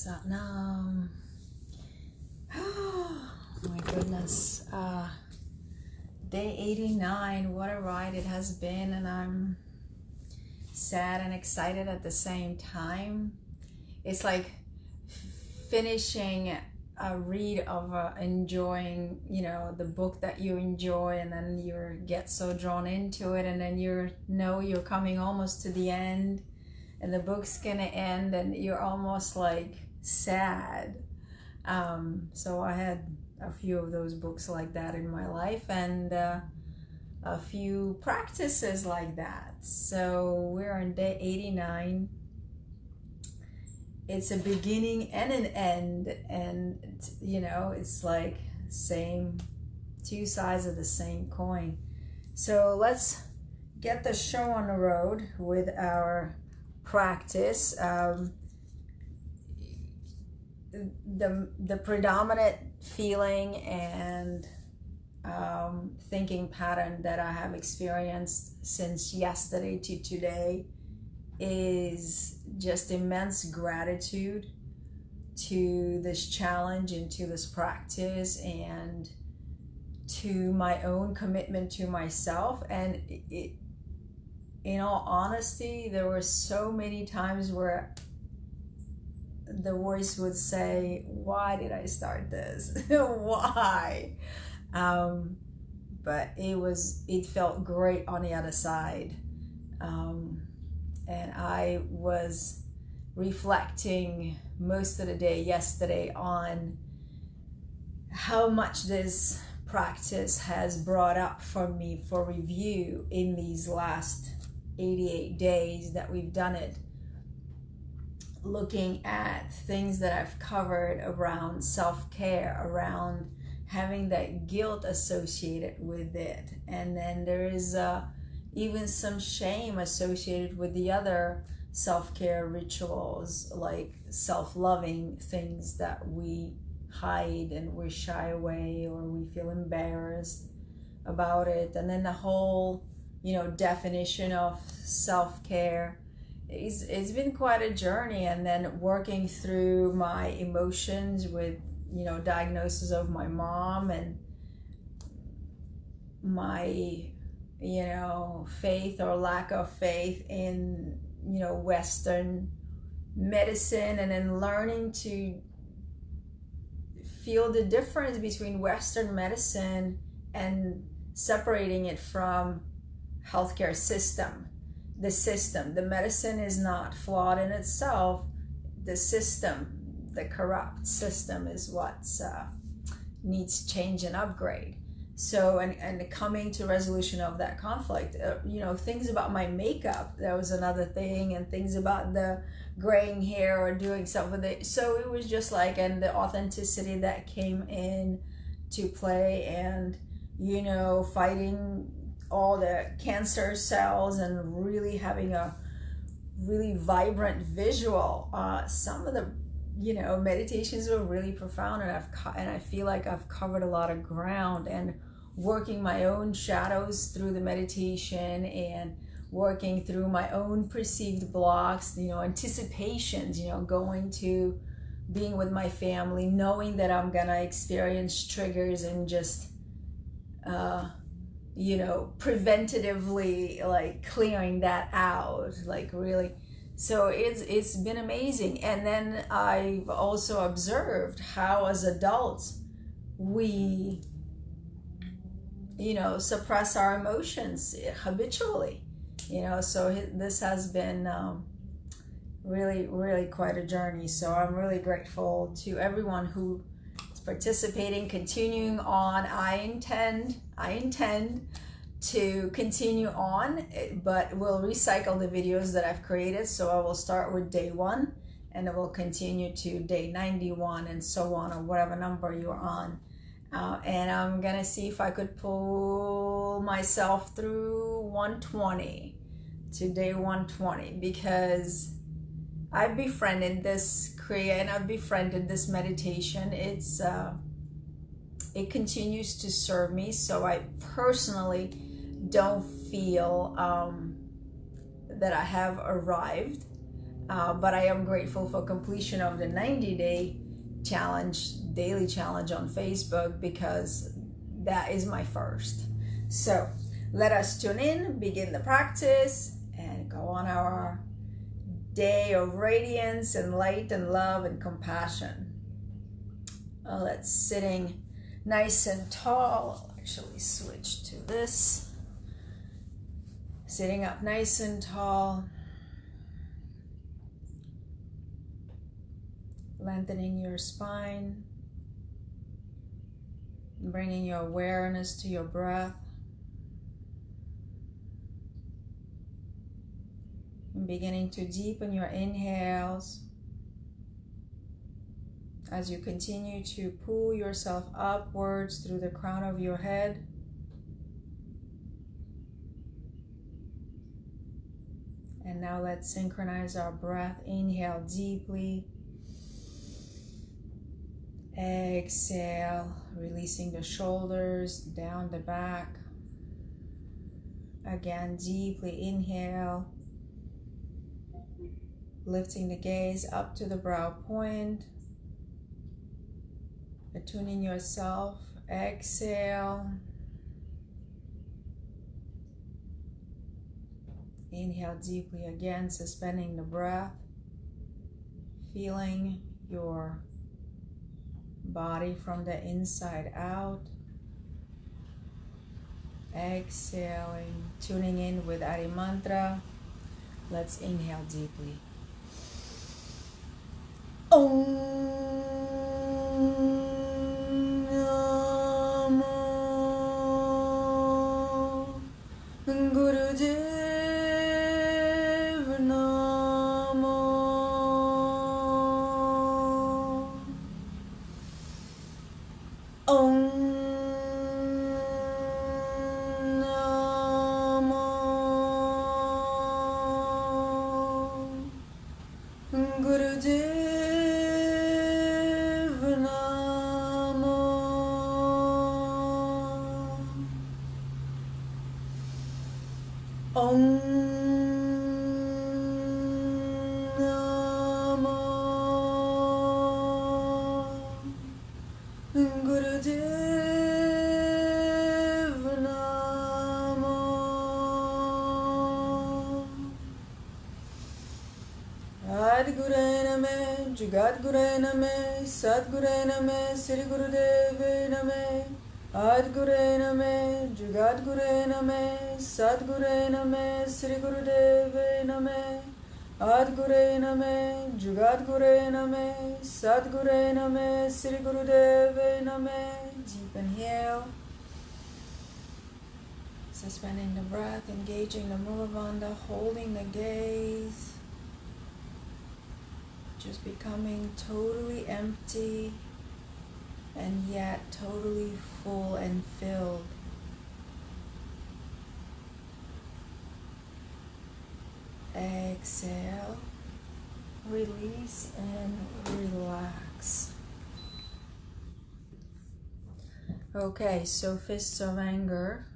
Satnam. Oh my goodness. Day 89, what a ride it has been, and I'm sad and excited at the same time. It's like finishing a read of enjoying, the book that you enjoy, and then you get so drawn into it, and then you're coming almost to the end, and the book's gonna end, and you're almost like sad. So I had a few of those books like that in my life, and a few practices like that. So we're on day 89. It's a beginning and an end, and it's like two sides of the same coin. So let's get the show on the road with our practice. The predominant feeling and thinking pattern that I have experienced since yesterday to today is just immense gratitude to this challenge and to this practice and to my own commitment to myself. And in all honesty, there were so many times where the voice would say, why did I start this? Why? But it felt great on the other side. And I was reflecting most of the day yesterday on how much this practice has brought up for me for review in these last 88 days that we've done it. Looking at things that I've covered around self-care, around having that guilt associated with it. And then there is even some shame associated with the other self-care rituals, like self-loving things that we hide and we shy away or we feel embarrassed about it. And then the whole, definition of self-care. It's been quite a journey, and then working through my emotions with, diagnosis of my mom and my, faith or lack of faith in, Western medicine, and then learning to feel the difference between Western medicine and separating it from healthcare system. The medicine is not flawed in itself. The system, the corrupt system, is what needs change and upgrade. So, and coming to resolution of that conflict, things about my makeup, that was another thing, and things about the graying hair or doing stuff with it. So it was just like, and the authenticity that came in to play, and, fighting all the cancer cells and really having a really vibrant visual. Some of the meditations were really profound, and I feel like I've covered a lot of ground, and working my own shadows through the meditation, and working through my own perceived blocks, anticipations, going to being with my family, knowing that I'm gonna experience triggers, and just preventatively like clearing that out, like really. So it's been amazing. And then I've also observed how as adults we suppress our emotions habitually, so this has been really, really quite a journey. So I'm really grateful to everyone who is participating, continuing on. I intend to continue on, but we'll recycle the videos that I've created. So I will start with day 1, and it will continue to day 91 and so on, or whatever number you're on. And I'm gonna see if I could pull myself through 120 to day 120, because I've befriended this Kriya and I've befriended this meditation. It continues to serve me, so I personally don't feel that I have arrived. But I am grateful for completion of the 90-day challenge, daily challenge on Facebook, because that is my first. So let us tune in, begin the practice, and go on our day of radiance and light and love and compassion. Let's sitting nice and tall. I'll actually switch to this. Sitting up nice and tall. Lengthening your spine. Bringing your awareness to your breath. And beginning to deepen your inhales as you continue to pull yourself upwards through the crown of your head. And now let's synchronize our breath. Inhale deeply. Exhale, releasing the shoulders down the back. Again, deeply inhale. Lifting the gaze up to the brow point. Attuning yourself. Exhale. Inhale deeply again, suspending the breath. Feeling your body from the inside out. Exhaling, tuning in with Adi Mantra. Let's inhale deeply. Om Namo Gurudev Namo. Om Namo Gurudev. Om Namo Gurudev Namo. Adgure Name, Jagadgure Name, Sadgure Name, Sri Gurudev Name. Adgure Name, Jagadgure Name, Sadgure Name, Sri Gurudev Name. Adgure Name, Jagadgure Name, Sadgure Name, Sri Gurudev Name. Deep inhale. Suspending the breath, engaging the Mula Bandha, holding the gaze. Just becoming totally empty and yet totally full and filled. Exhale, release and relax. Okay, so fists of anger.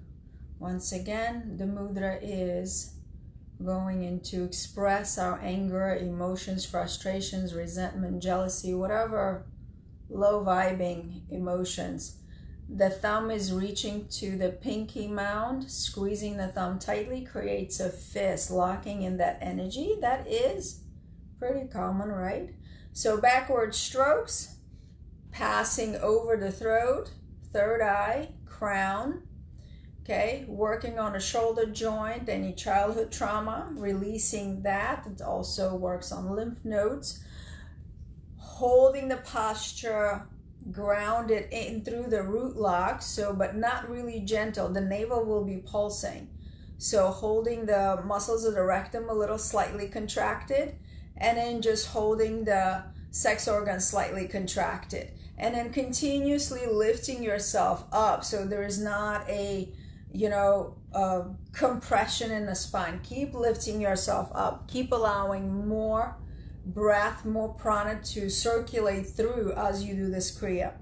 Once again, the mudra is going into express our anger, emotions, frustrations, resentment, jealousy, whatever low vibing emotions. The thumb is reaching to the pinky mound, squeezing the thumb tightly creates a fist, locking in that energy. That is pretty common, right? So backward strokes, passing over the throat, third eye, crown. Okay, working on a shoulder joint, any childhood trauma, releasing that. It also works on lymph nodes. Holding the posture, grounded in through the root lock, so but not really gentle. The navel will be pulsing. So holding the muscles of the rectum a little slightly contracted, and then just holding the sex organ slightly contracted. And then continuously lifting yourself up so there is not a compression in the spine. Keep lifting yourself up. Keep allowing more breath, more prana to circulate through as you do this kriya.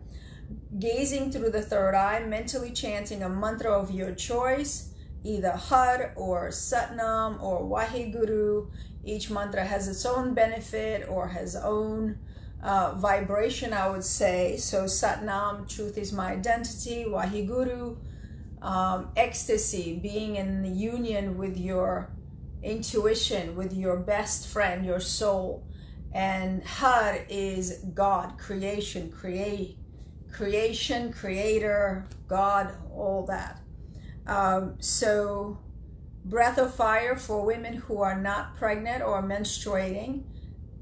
Gazing through the third eye, mentally chanting a mantra of your choice. either Har or Satnam or Waheguru. Each mantra has its own benefit or has own vibration, I would say. So Satnam, truth is my identity. Waheguru, ecstasy, being in union with your intuition, with your best friend, your soul. And Har is God, creation, creator, God, all that. So breath of fire for women who are not pregnant or menstruating.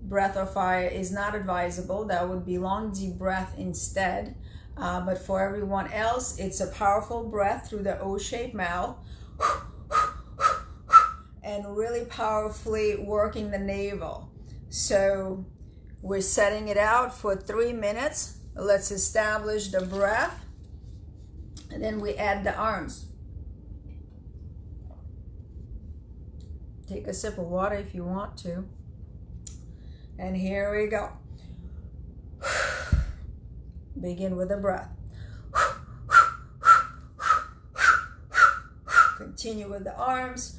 Breath of fire is not advisable. That would be long, deep breath instead. But for everyone else, it's a powerful breath through the O-shaped mouth and really powerfully working the navel. So we're setting it out for 3 minutes. Let's establish the breath, and then we add the arms. Take a sip of water if you want to. And here we go. Begin with the breath. Continue with the arms.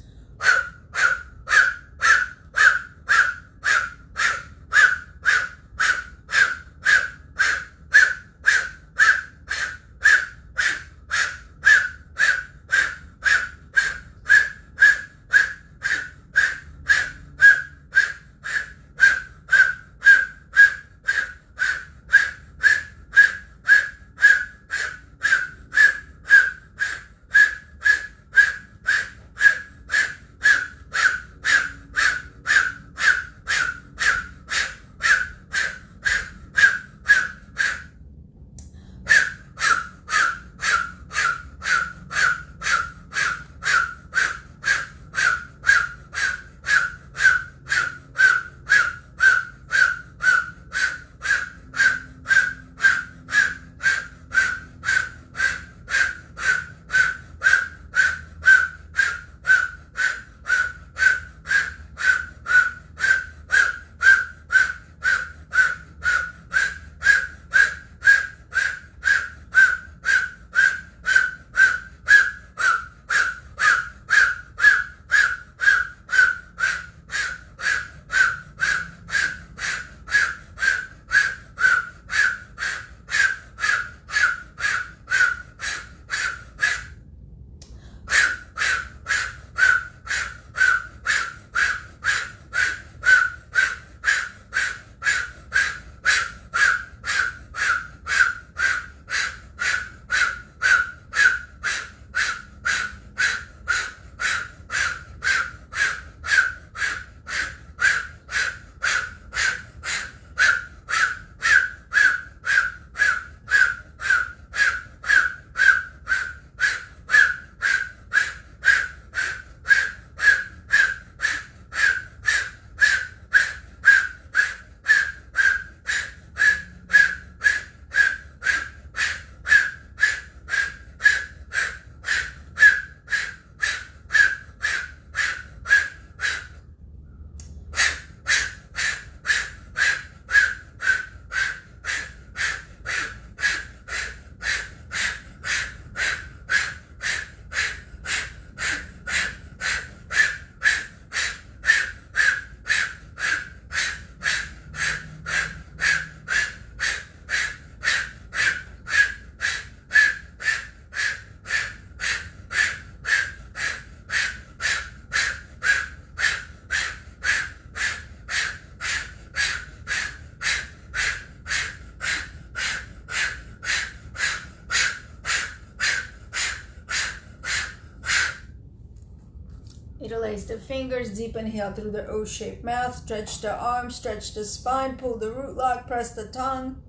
Interlace the fingers, deep inhale through the O-shaped mouth, stretch the arms, stretch the spine, pull the root lock, press the tongue.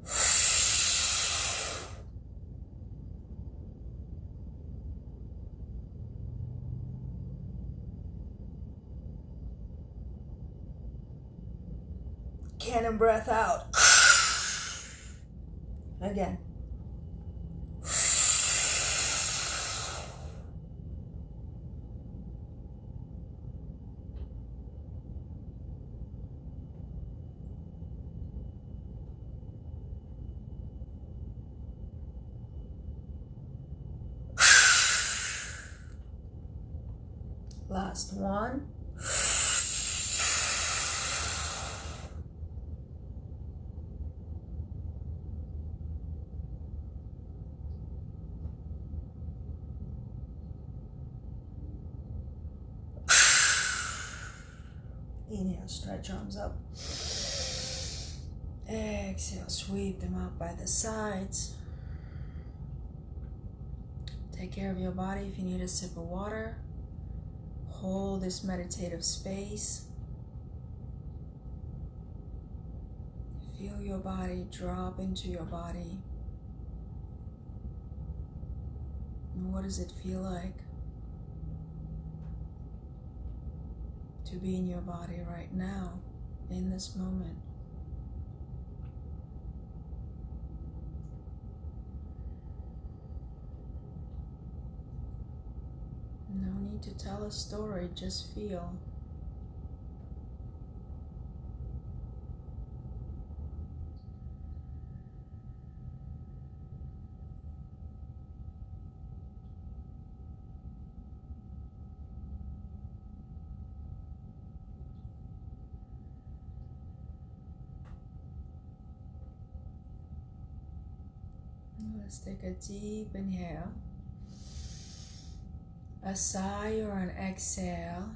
Cannon breath out. Again. Last one. Inhale, stretch arms up. Exhale, sweep them out by the sides. Take care of your body. If you need a sip of water, hold this meditative space. Feel your body drop into your body. And what does it feel like to be in your body right now, in this moment? No need to tell a story, just feel. Let's take a deep inhale, a sigh or an exhale.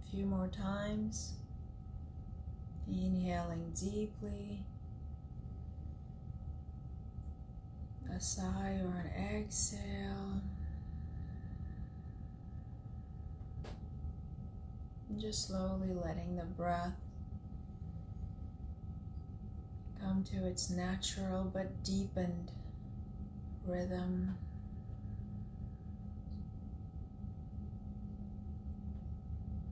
A few more times. Inhaling deeply, a sigh or an exhale. And just slowly letting the breath come to its natural but deepened rhythm.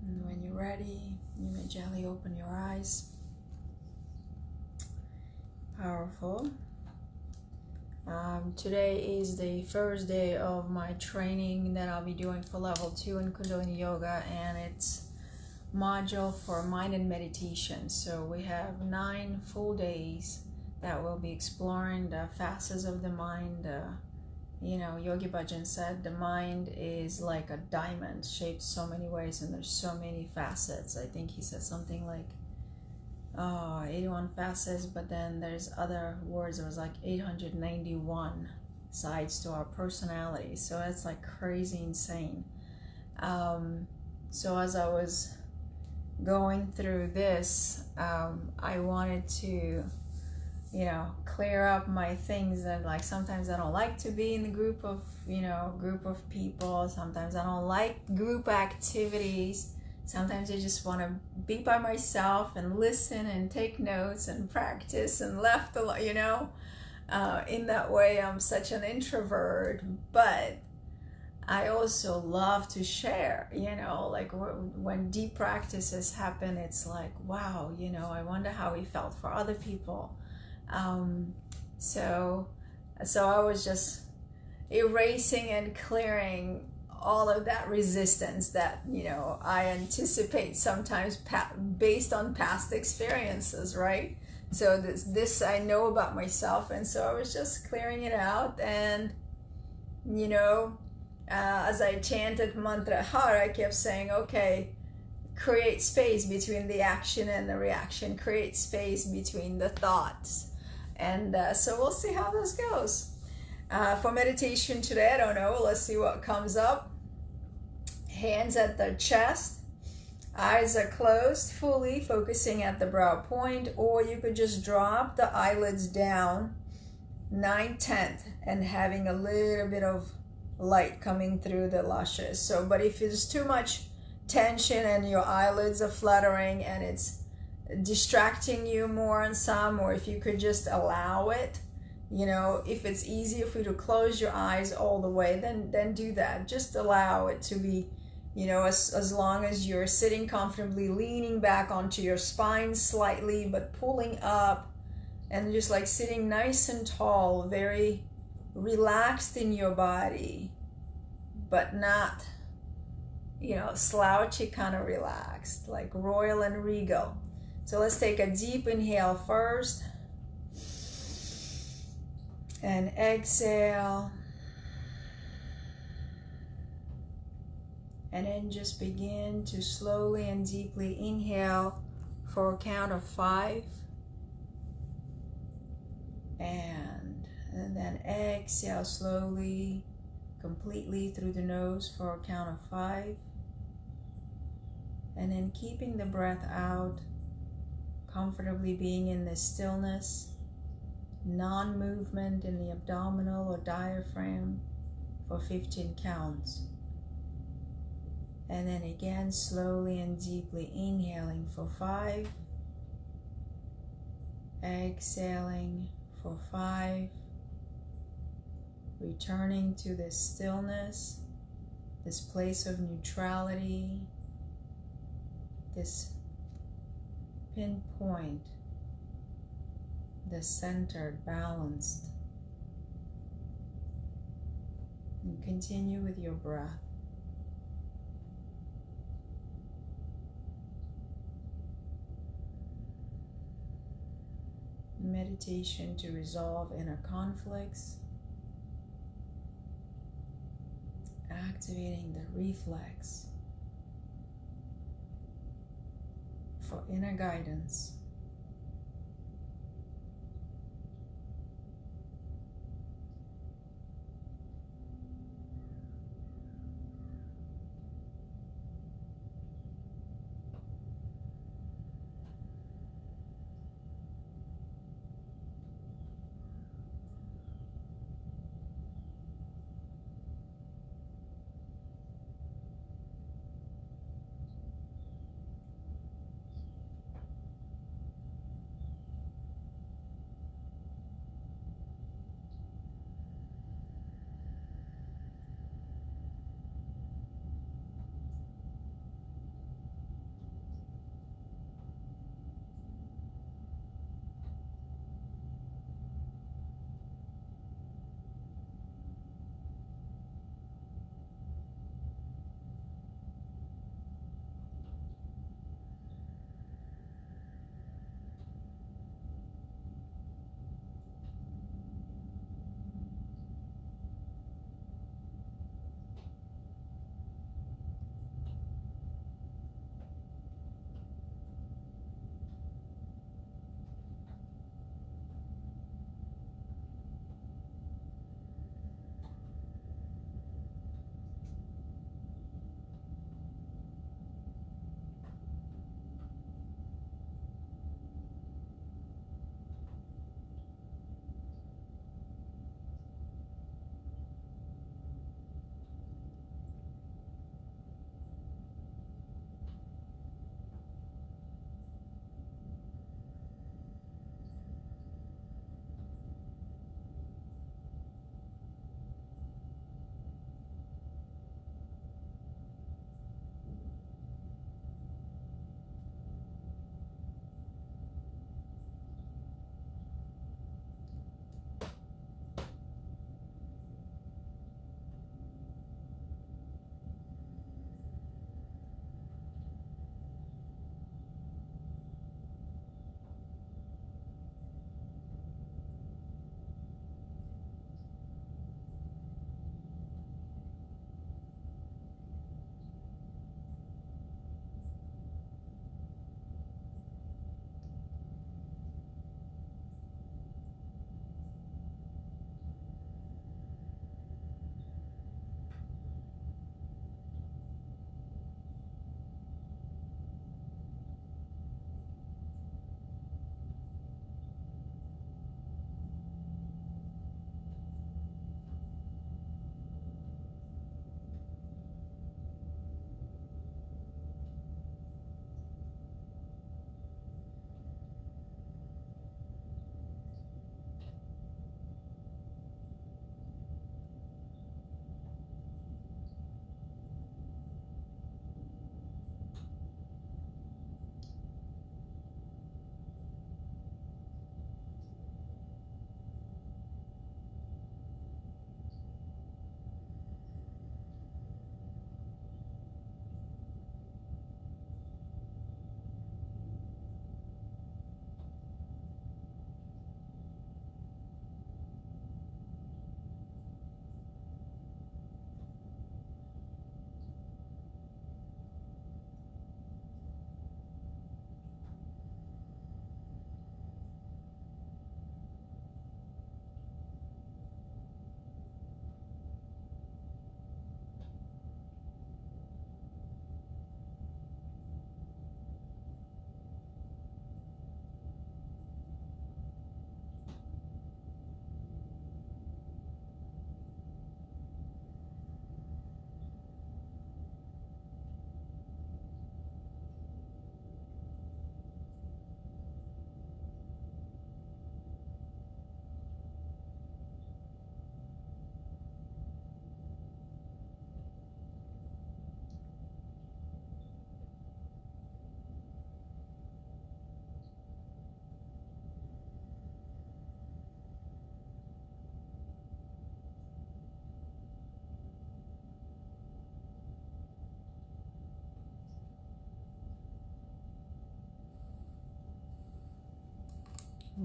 And when you're ready, you may gently open your eyes. Powerful. Today is the first day of my training that I'll be doing for level 2 in Kundalini Yoga, and it's module for mind and meditation. So we have 9 full days that we'll be exploring the facets of the mind. Yogi Bhajan said the mind is like a diamond shaped so many ways, and there's so many facets. I think he said something like 81 facets, but then there's other words. It was like 891 sides to our personality. So that's like crazy insane. So as I was going through this, I wanted to, clear up my things that, like, sometimes I don't like to be in the group of people. Sometimes I don't like group activities. Sometimes I just want to be by myself and listen and take notes and practice and left alone, in that way I'm such an introvert, but I also love to share, like when deep practices happen, it's like, wow, I wonder how it felt for other people. So I was just erasing and clearing all of that resistance that, I anticipate sometimes based on past experiences, right? So this I know about myself, and so I was just clearing it out, and, as I chanted mantra har, I kept saying, okay, create space between the action and the reaction, create space between the thoughts. And so we'll see how this goes. For meditation today, I don't know, let's see what comes up. Hands at the chest, eyes are closed fully, focusing at the brow point, or you could just drop the eyelids down 9/10 and having a little bit of light coming through the lashes. So, but if there's too much tension and your eyelids are fluttering and it's distracting you more on some, or if you could just allow it, if it's easier for you to close your eyes all the way, then do that. Just allow it to be, as long as you're sitting comfortably, leaning back onto your spine slightly, but pulling up and just like sitting nice and tall, very relaxed in your body, but not, slouchy, kind of relaxed, like royal and regal. So let's take a deep inhale first and exhale. And then just begin to slowly and deeply inhale for a count of 5. And then exhale slowly, completely through the nose for a count of 5. And then keeping the breath out, comfortably being in the stillness, non-movement in the abdominal or diaphragm for 15 counts. And then again, slowly and deeply inhaling for 5. Exhaling for 5. Returning to this stillness, this place of neutrality, this pinpoint, the centered, balanced. And continue with your breath. Meditation to resolve inner conflicts, activating the reflex for inner guidance.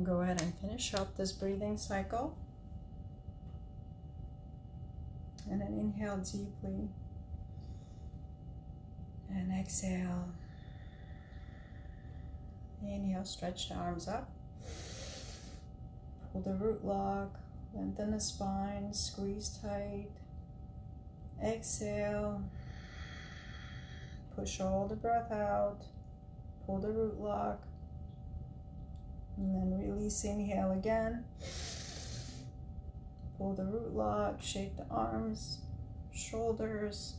Go ahead and finish up this breathing cycle. And then inhale deeply. And exhale. Inhale, stretch the arms up. Pull the root lock. Lengthen the spine. Squeeze tight. Exhale. Push all the breath out. Pull the root lock. And then release, inhale again. Pull the root lock, shake the arms, shoulders.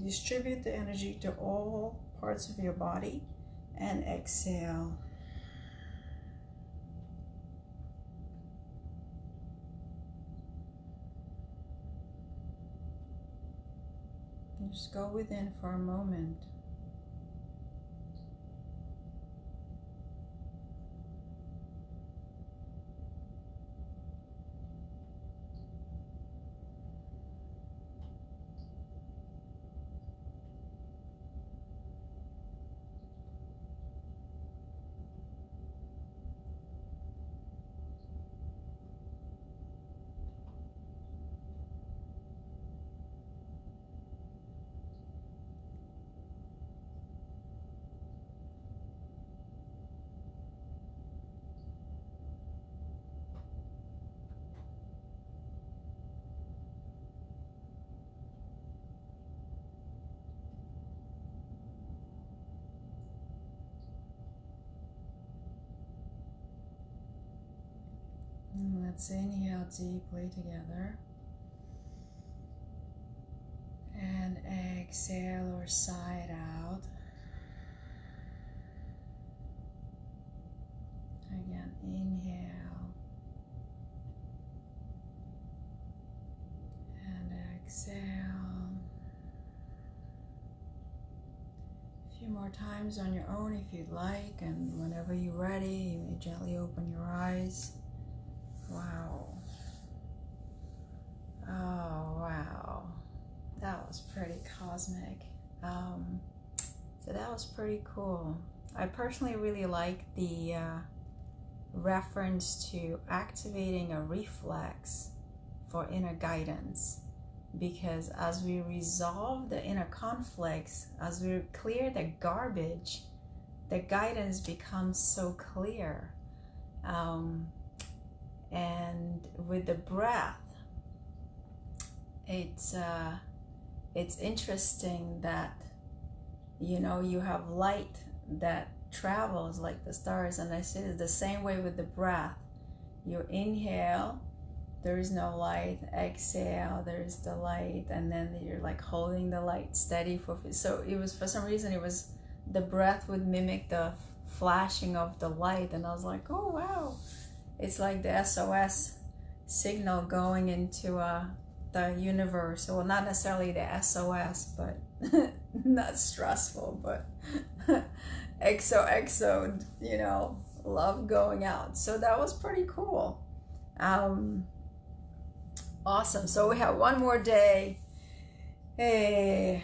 Distribute the energy to all parts of your body and exhale. Just go within for a moment. And let's inhale deeply together. And exhale or sigh it out. Again, inhale. And exhale. A few more times on your own if you'd like, and whenever you're ready, you may gently open your eyes. Wow. Oh, wow. That was pretty cosmic. So that was pretty cool. I personally really like the reference to activating a reflex for inner guidance, because as we resolve the inner conflicts, as we clear the garbage, the guidance becomes so clear. And with the breath, it's interesting that, you know, you have light that travels like the stars, and I see it the same way with the breath. You inhale, there is no light. Exhale, there is the light, and then you're like holding the light steady so it was, for some reason, it was the breath would mimic the flashing of the light, and I was like, oh wow. It's like the SOS signal going into the universe. Well, not necessarily the SOS, but not stressful, but XO, you know, love going out. So that was pretty cool. Awesome. So we have one more day. Hey,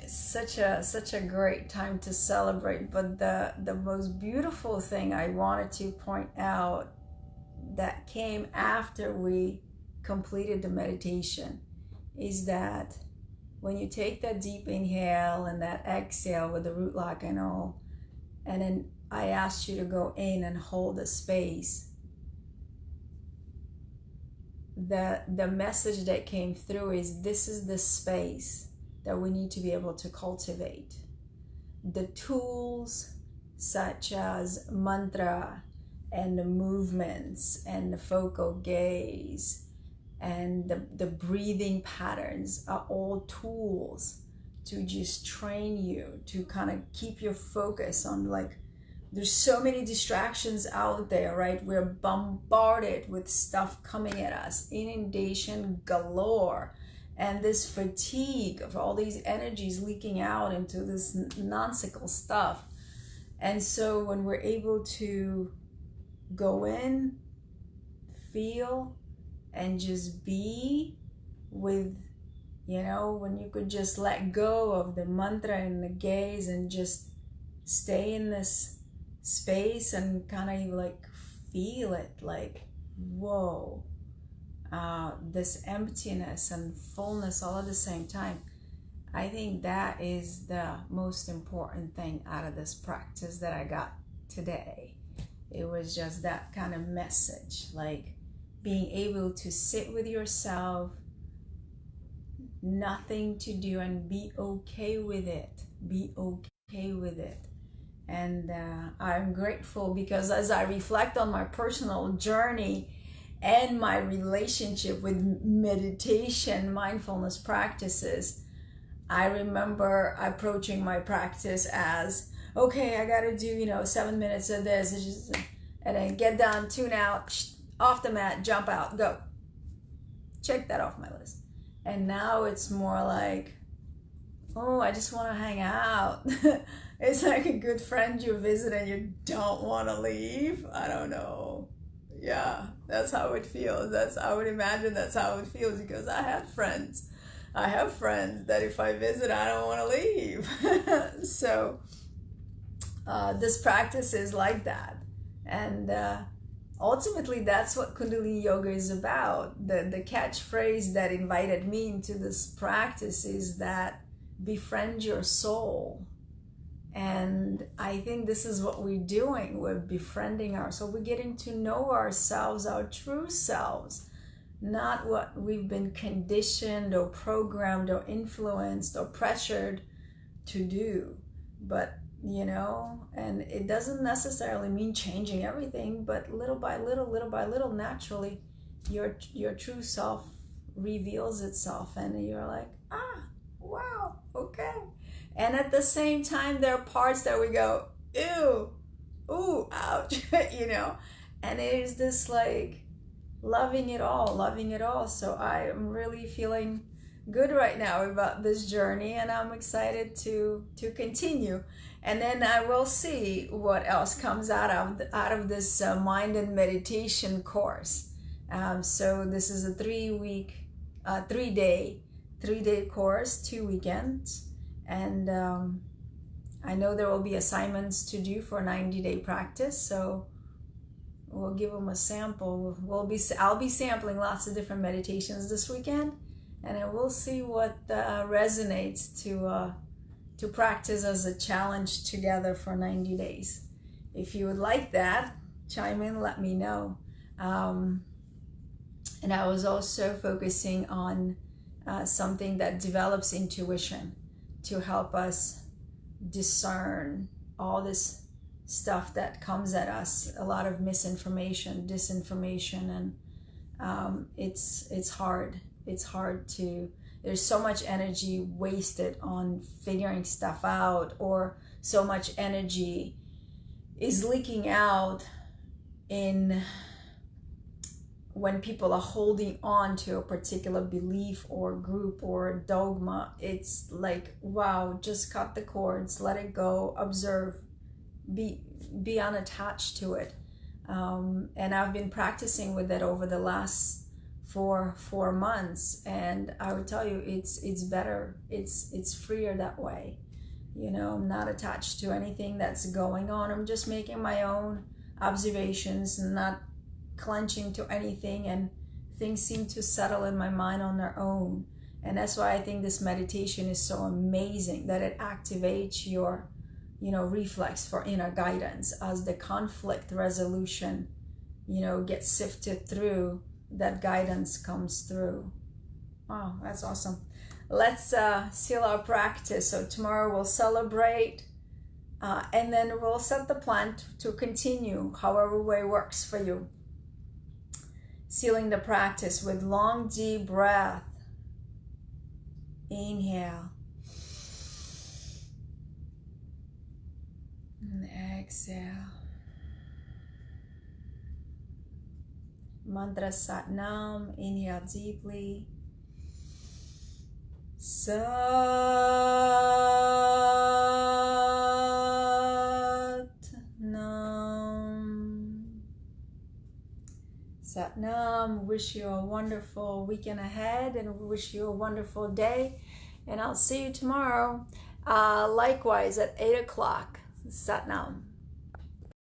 such a great time to celebrate. But the most beautiful thing I wanted to point out that came after we completed the meditation is that when you take that deep inhale and that exhale with the root lock and all, and then I asked you to go in and hold the space, the message that came through is this is the space that we need to be able to cultivate. The tools such as mantra and the movements and the focal gaze and the breathing patterns are all tools to just train you to kind of keep your focus on, like, there's so many distractions out there, right? We're bombarded with stuff coming at us, inundation galore, and this fatigue of all these energies leaking out into this nonsensical stuff. And so when we're able to go in, feel, and just be with, you know, when you could just let go of the mantra and the gaze and just stay in this space and kind of like feel it, like, whoa, this emptiness and fullness all at the same time. I think that is the most important thing out of this practice that I got today. It was just that kind of message, like being able to sit with yourself, nothing to do, and be okay with it. Be okay with it. And I'm grateful because as I reflect on my personal journey and my relationship with meditation, mindfulness practices, I remember approaching my practice as, okay, I gotta do, 7 minutes of this, and then get done, tune out, off the mat, jump out, go. Check that off my list. And now it's more like, oh, I just want to hang out. It's like a good friend you visit and you don't want to leave. I don't know. Yeah, that's how it feels. I would imagine that's how it feels, because I have friends that if I visit, I don't want to leave. So this practice is like that. And ultimately, that's what Kundalini Yoga is about. The catchphrase that invited me into this practice is that befriend your soul. And I think this is what we're doing. We're befriending ourselves. We're getting to know ourselves, our true selves, not what we've been conditioned or programmed or influenced or pressured to do. But, and it doesn't necessarily mean changing everything, but little by little, naturally, your true self reveals itself, and you're like, wow, okay. And at the same time, there are parts that we go, ew, ooh, ouch, and it is this like loving it all. So I am really feeling good right now about this journey, and I'm excited to continue. And then I will see what else comes out of this mind and meditation course. So this is a 3-day course, 2 weekends. And I know there will be assignments to do for 90-day practice. So we'll give them a sample. I'll be sampling lots of different meditations this weekend, and then we'll see what resonates to practice as a challenge together for 90 days. If you would like that, chime in, let me know. And I was also focusing on something that develops intuition to help us discern all this stuff that comes at us, a lot of misinformation, disinformation, and it's hard. It's hard to, there's so much energy wasted on figuring stuff out, or so much energy is leaking out in when people are holding on to a particular belief or group or dogma. It's like, wow, just cut the cords, let it go, observe, be unattached to it. And I've been practicing with it over the last four months, and I would tell you it's better, it's freer that way. I'm not attached to anything that's going on. I'm just making my own observations, not clenching to anything, and things seem to settle in my mind on their own. And that's why I think this meditation is so amazing, that it activates your reflex for inner guidance as the conflict resolution gets sifted through, that guidance comes through. Wow, that's awesome. Let's seal our practice. So tomorrow we'll celebrate, and then we'll set the plan to continue however way works for you. Sealing the practice with long, deep breath. Inhale. And exhale. Mantra Sat Nam. Inhale deeply. Sat Nam. Sat Nam. Wish you a wonderful weekend ahead, and wish you a wonderful day. And I'll see you tomorrow. Likewise at 8 o'clock. Sat Nam.